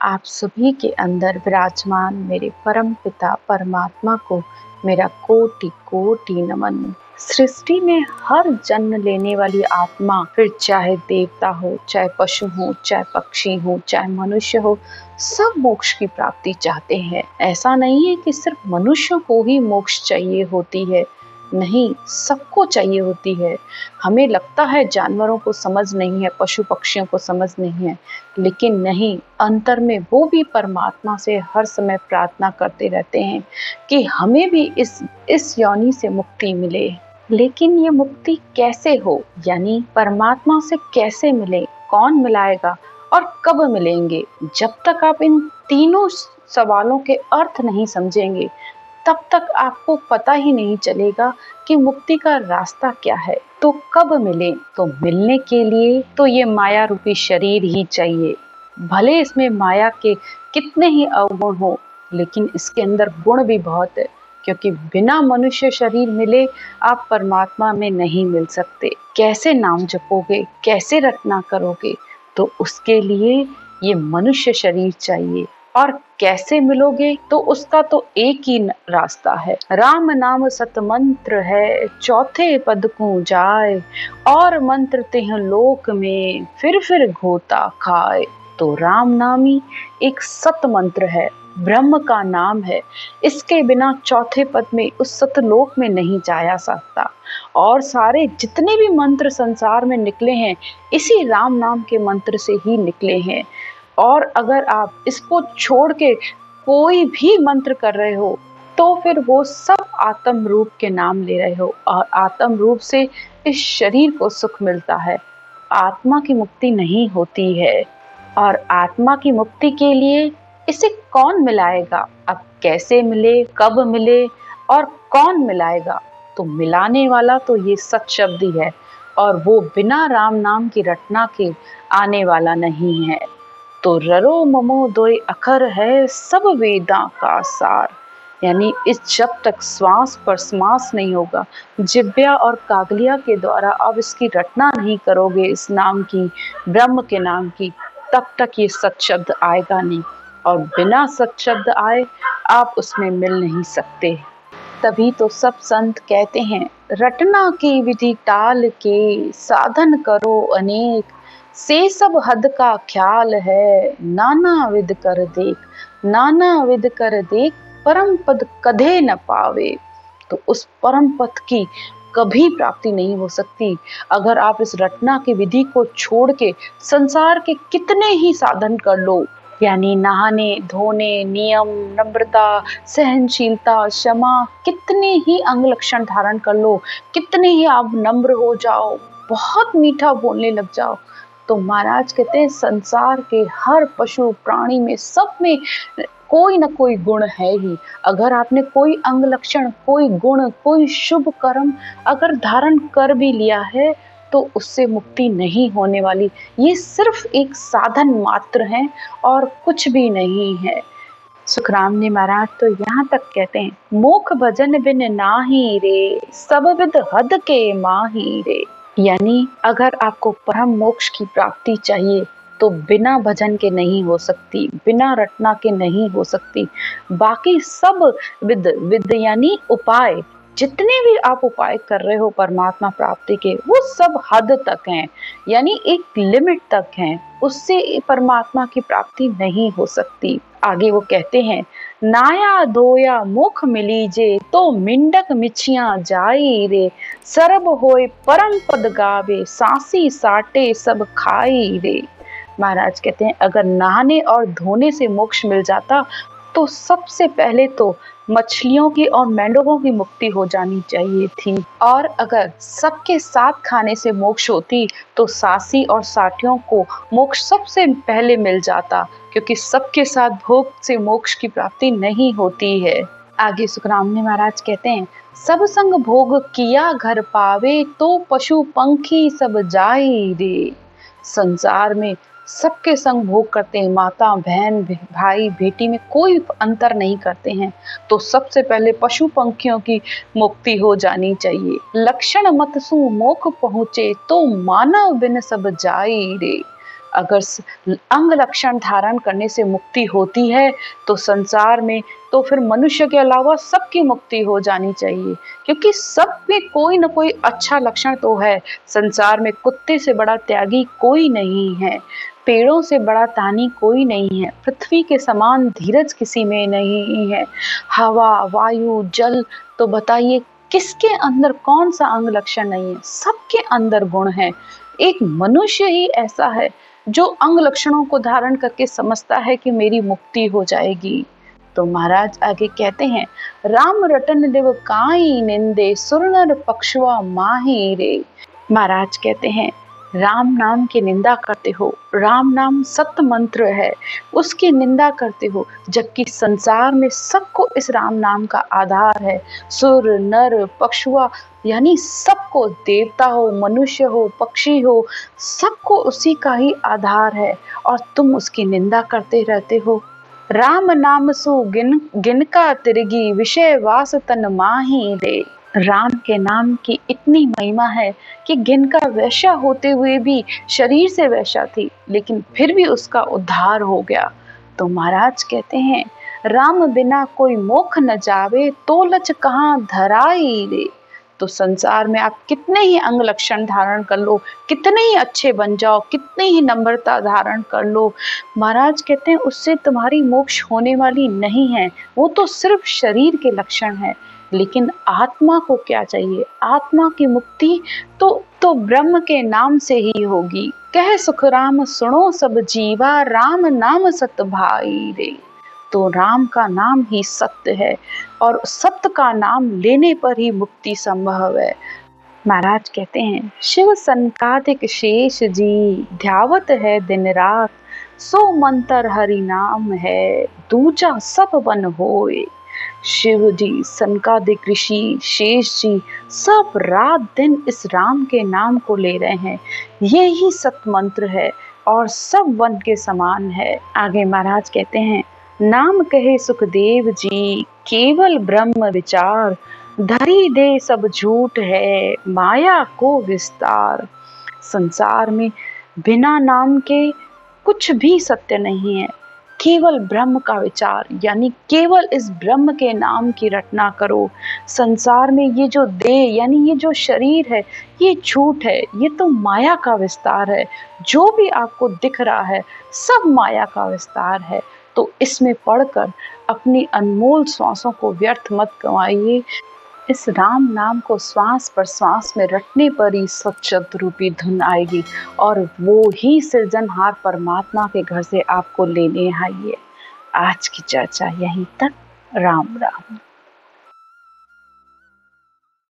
आप सभी के अंदर विराजमान मेरे परम पिता परमात्मा को मेरा कोटि कोटि नमन। सृष्टि में हर जन्म लेने वाली आत्मा, फिर चाहे देवता हो, चाहे पशु हो, चाहे पक्षी हो, चाहे मनुष्य हो, सब मोक्ष की प्राप्ति चाहते हैं। ऐसा नहीं है कि सिर्फ मनुष्य को ही मोक्ष चाहिए होती है, नहीं, सबको चाहिए होती है। हमें लगता है जानवरों को समझ नहीं है, पशु पक्षियों को समझ नहीं है, लेकिन नहीं, अंतर में वो भी परमात्मा से हर समय प्रार्थना करते रहते हैं कि हमें भी इस योनि से मुक्ति मिले। लेकिन ये मुक्ति कैसे हो, यानी परमात्मा से कैसे मिले, कौन मिलाएगा और कब मिलेंगे? जब तक आप इन तीनों सवालों के अर्थ नहीं समझेंगे, तब तक आपको पता ही नहीं चलेगा कि मुक्ति का रास्ता क्या है। तो कब मिले? तो मिलने के लिए तो ये माया रूपी शरीर ही चाहिए। भले इसमें माया के कितने ही अवगुण हो, लेकिन इसके अंदर गुण भी बहुत है, क्योंकि बिना मनुष्य शरीर मिले आप परमात्मा में नहीं मिल सकते। कैसे नाम जपोगे, कैसे रटना करोगे? तो उसके लिए ये मनुष्य शरीर चाहिए। और कैसे मिलोगे? तो उसका तो एक ही रास्ता है, राम नाम सत मंत्र है, चौथे पद को जाए, और मंत्र तेह लोक में फिर घोता खाए। तो राम नामी एक सत मंत्र है, ब्रह्म का नाम है, इसके बिना चौथे पद में उस सतलोक में नहीं जाया सकता। और सारे जितने भी मंत्र संसार में निकले हैं, इसी राम नाम के मंत्र से ही निकले हैं। और अगर आप इसको छोड़ के कोई भी मंत्र कर रहे हो, तो फिर वो सब आत्म रूप के नाम ले रहे हो, और आत्म रूप से इस शरीर को सुख मिलता है, आत्मा की मुक्ति नहीं होती है। और आत्मा की मुक्ति के लिए इसे कौन मिलाएगा? अब कैसे मिले, कब मिले और कौन मिलाएगा? तो मिलाने वाला तो ये सत शब्द ही है, और वो बिना राम नाम की रटना के आने वाला नहीं है। तो ररो ममो दोय अखर है, सब वेदा का सार। यानी इस जब तक श्वास पर श्वास नहीं होगा, जिब्या और कागलिया के द्वारा आप इसकी रटना नहीं करोगे, इस नाम की, ब्रह्म के नाम की, तब तक ये सत शब्द आएगा नहीं। और बिना सत शब्द आए आप उसमें मिल नहीं सकते। तभी तो सब संत कहते हैं, रटना की विधि टाल के, साधन करो अनेक, से सब हद का ख्याल है, नाना विध कर देख, नाना विध कर देख, परम पद कधे न पावे। तो उस परम पद की कभी प्राप्ति नहीं हो सकती अगर आप इस रटना की विधि को छोड़ के संसार के कितने ही साधन कर लो, यानी नहाने धोने, नियम, नम्रता, सहनशीलता, क्षमा, कितने ही अंग लक्षण धारण कर लो, कितने ही आप नम्र हो जाओ, बहुत मीठा बोलने लग जाओ, तो महाराज कहते हैं संसार के हर पशु प्राणी में, सब में कोई न कोई गुण है ही। अगर आपने कोई अंग लक्षण, कोई गुण, कोई शुभ कर्म अगर धारण कर भी लिया है, तो उससे मुक्ति नहीं होने वाली। ये सिर्फ एक साधन मात्र है और कुछ भी नहीं है। सुखराम ने महाराज तो यहाँ तक कहते हैं, मोख भजन बिन नाही रे, सब विद हद के माही रे। यानी अगर आपको परम मोक्ष की प्राप्ति चाहिए, तो बिना भजन के नहीं हो सकती, बिना रटना के नहीं हो सकती। बाकी सब विद यानी उपाय, जितने भी आप उपाय कर रहे हो परमात्मा प्राप्ति के, वो सब हद तक हैं, यानी एक लिमिट तक हैं, उससे परमात्मा की प्राप्ति नहीं हो सकती। आगे वो कहते हैं, नाया धोया मुख मिलीजे, तो मिंडक मिछिया जाई रे, सरब होए परम पद गावे, सांसी साटे सब खाई रे। महाराज कहते हैं, अगर नहाने और धोने से मोक्ष मिल जाता, तो सबसे पहले तो मछलियों की और मेंढकों की मुक्ति हो जानी चाहिए थी। और अगर सबके साथ खाने से मोक्ष होती, तो सासी और साटियों को मोक्ष सबसे पहले मिल जाता, क्योंकि सबके साथ भोग से मोक्ष की प्राप्ति नहीं होती है। आगे सुखराम महाराज कहते हैं, सब संग भोग किया घर पावे, तो पशु पंखी सब जाई रे। संसार में सबके संग भोग करते हैं, माता बहन भाई बेटी में कोई अंतर नहीं करते हैं, तो सबसे पहले पशु पंखियों की मुक्ति हो जानी चाहिए। लक्षण मत सु मोख पहुँचे, तो मानव बिन सब जाई रे। अगर अंग लक्षण धारण करने से मुक्ति होती है तो संसार में तो फिर मनुष्य के अलावा सबकी मुक्ति हो जानी चाहिए, क्योंकि सब में कोई ना कोई अच्छा लक्षण तो है। संसार में कुत्ते से बड़ा त्यागी कोई नहीं है, पेड़ों से बड़ा तानी कोई नहीं है, पृथ्वी के समान धीरज किसी में नहीं है। हवा, वायु, जल, तो बताइए किसके अंदर कौन सा अंग लक्षण नहीं है? सबके अंदर गुण है। एक मनुष्य ही ऐसा है जो अंग लक्षणों को धारण करके समझता है कि मेरी मुक्ति हो जाएगी। तो महाराज आगे कहते हैं, राम रटन देव काई निंदे, सुर नर पक्षवा माही रे। महाराज कहते हैं, राम नाम की निंदा करते हो, राम नाम सत्य मंत्र है, उसकी निंदा करते हो, जबकि संसार में सबको इस राम नाम का आधार है। सुर नर पक्षुआ यानी सबको, देवता हो, मनुष्य हो, पक्षी हो, सबको उसी का ही आधार है, और तुम उसकी निंदा करते रहते हो। राम नाम सु गिनका तिरगी, विषय वास तन माही रे। राम के नाम की इतनी महिमा है कि गिनका वैश्या होते हुए भी शरीर से वैश्या थी, लेकिन फिर भी उसका उद्धार हो गया। तो महाराज कहते हैं, राम बिना कोई मोख न जावे, तोलच कहाँ धराई रे। तो संसार में आप कितने ही अंग लक्षण धारण कर लो, कितने ही अच्छे बन जाओ, कितनी ही नम्रता धारण कर लो, महाराज कहते हैं उससे तुम्हारी मोक्ष होने वाली नहीं है। वो तो सिर्फ शरीर के लक्षण है, लेकिन आत्मा को क्या चाहिए? आत्मा की मुक्ति तो ब्रह्म के नाम से ही होगी। कह सुखराम सुनो सब जीवा, राम नाम सत भाई रे। तो राम का नाम ही सत्य है, और सत्य का नाम लेने पर ही मुक्ति संभव है। महाराज कहते हैं, शिव संकाधिक शेष जी, ध्यावत है दिन रात, सो मंतर हरि नाम है, दूजा सब बन होए। शिव जी, सनकादिक ऋषि, शेष जी, सब रात दिन इस राम के नाम को ले रहे हैं। ये ही सत मंत्र है और सब वन के समान है। आगे महाराज कहते हैं, नाम कहे सुखदेव जी, केवल ब्रह्म विचार, धरी दे सब झूठ है, माया को विस्तार। संसार में बिना नाम के कुछ भी सत्य नहीं है, केवल ब्रह्म का विचार, यानी केवल इस ब्रह्म के नाम की रटना करो। संसार में ये जो देह यानी ये जो शरीर है, ये झूठ है, ये तो माया का विस्तार है। जो भी आपको दिख रहा है सब माया का विस्तार है। तो इसमें पढ़कर अपनी अनमोल श्वासों को व्यर्थ मत गंवाइए। इस राम नाम को श्वास पर श्वास में रटने पर ही सच्चिद रूपी धुन आएगी, और वो ही सृजनहार परमात्मा के घर से आपको लेने आई है। आज की चर्चा यहीं तक। राम राम।